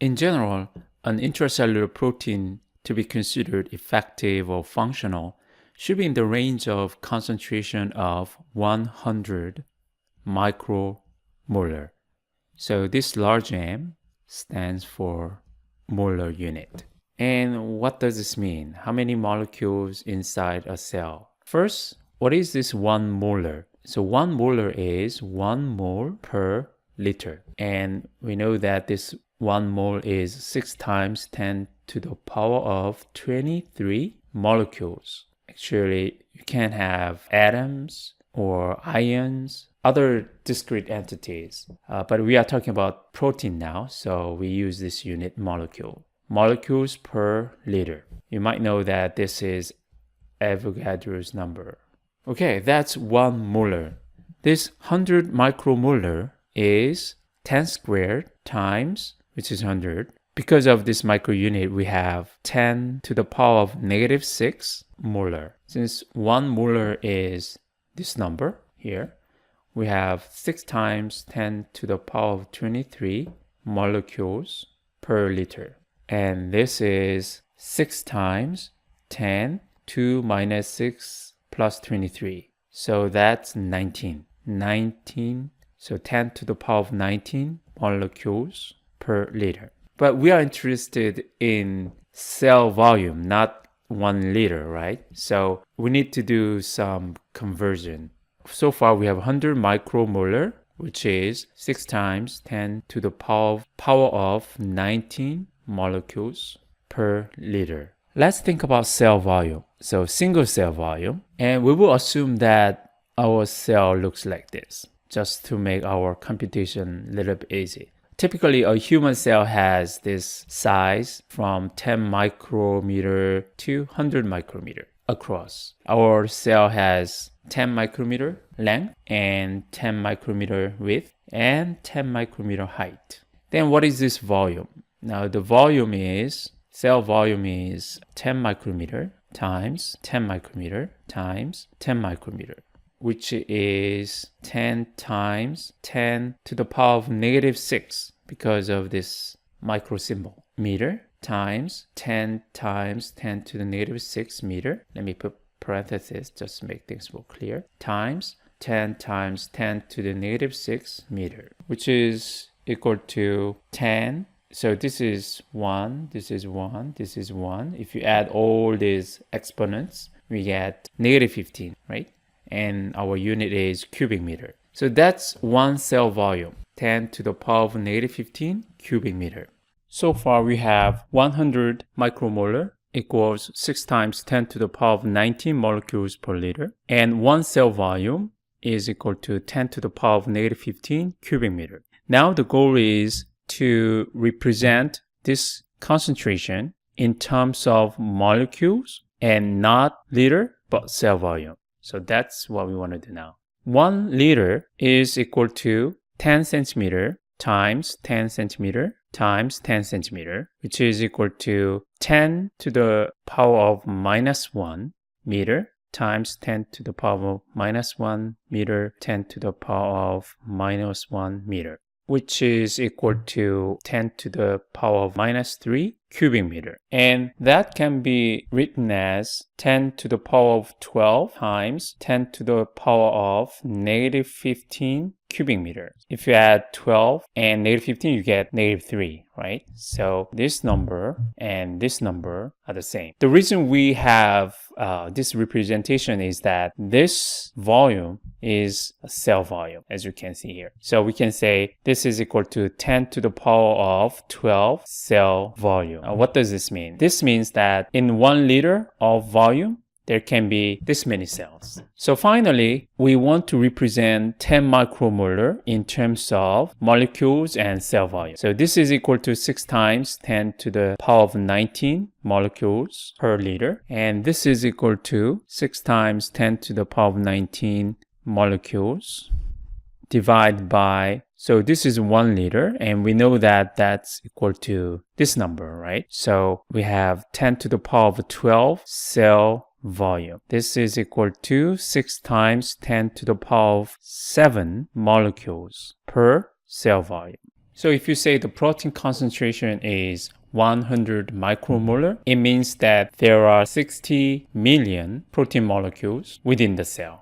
In general, an intracellular protein to be considered effective or functional should be in the range of concentration of 100 micromolar. So this large M stands for molar unit. And what does this mean? How many molecules inside a cell? First, what is this 1 molar? So 1 molar is 1 mole per liter. And we know that this 1 mole is 6 times 10 to the power of 23 molecules. Actually, you can have atoms or ions, other discrete entities. But we are talking about protein now, so we use this unit molecule. Molecules per liter. You might know that this is Avogadro's number. Okay, that's 1 molar. This 100 micromolar is 10 squared times, which is 100. Because of this microunit, we have 10 to the power of negative 6 molar. Since 1 molar is this number here, we have 6 times 10 to the power of 23 molecules per liter. And this is 6 times 10 to minus 6 plus 23. So that's 19. 19. So 10 to the power of 19 molecules per liter. But we are interested in cell volume, not 1 liter, right? So we need to do some conversion. So far we have 100 micromolar, which is 6 times 10 to the power of 19 molecules per liter. Let's think about cell volume. So single cell volume, and we will assume that our cell looks like this, just to make our computation a little bit easy. Typically, a human cell has this size from 10 micrometer to 100 micrometer across. Our cell has 10 micrometer length and 10 micrometer width and 10 micrometer height. Then what is this volume? Now the volume is, cell volume is 10 micrometer times 10 micrometer times 10 micrometer, which is 10 times 10 to the power of negative 6 because of this micro symbol. Meter times 10 times 10 to the negative 6 meter. Let me put parentheses just to make things more clear. Times 10 times 10 to the negative 6 meter, which is equal to 10. So this is 1, this is 1, this is 1. If you add all these exponents, we get negative 15, right? And our unit is cubic meter. So that's 1 cell volume, 10 to the power of negative 15 cubic meter. So far we have 100 micromolar equals 6 times 10 to the power of 19 molecules per liter. And 1 cell volume is equal to 10 to the power of negative 15 cubic meter. Now the goal is to represent this concentration in terms of molecules and not liter, but cell volume. So that's what we want to do now. 1 liter is equal to 10 centimeter times 10 centimeter times 10 centimeter, which is equal to 10 to the power of minus 1 meter times 10 to the power of minus 1 meter, 10 to the power of minus 1 meter, which is equal to 10 to the power of minus 3 cubic meter. And that can be written as 10 to the power of 12 times 10 to the power of negative 15 cubic meter. If you add 12 and negative 15, you get negative 3, right? So this number and this number are the same. The reason we have this representation is that this volume is a cell volume, as you can see here. So we can say this is equal to 10 to the power of 12 cell volume. What does this mean? This means that in 1 liter of volume, there can be this many cells. So finally, we want to represent 10 micromolar in terms of molecules and cell volume. So this is equal to 6 times 10 to the power of 19 molecules per liter. And this is equal to 6 times 10 to the power of 19 molecules divided by, so this is 1 liter, and we know that that's equal to this number, right? So we have 10 to the power of 12 cell volume. This is equal to 6 times 10 to the power of 7 molecules per cell volume. So if you say the protein concentration is 100 micromolar, it means that there are 60 million protein molecules within the cell.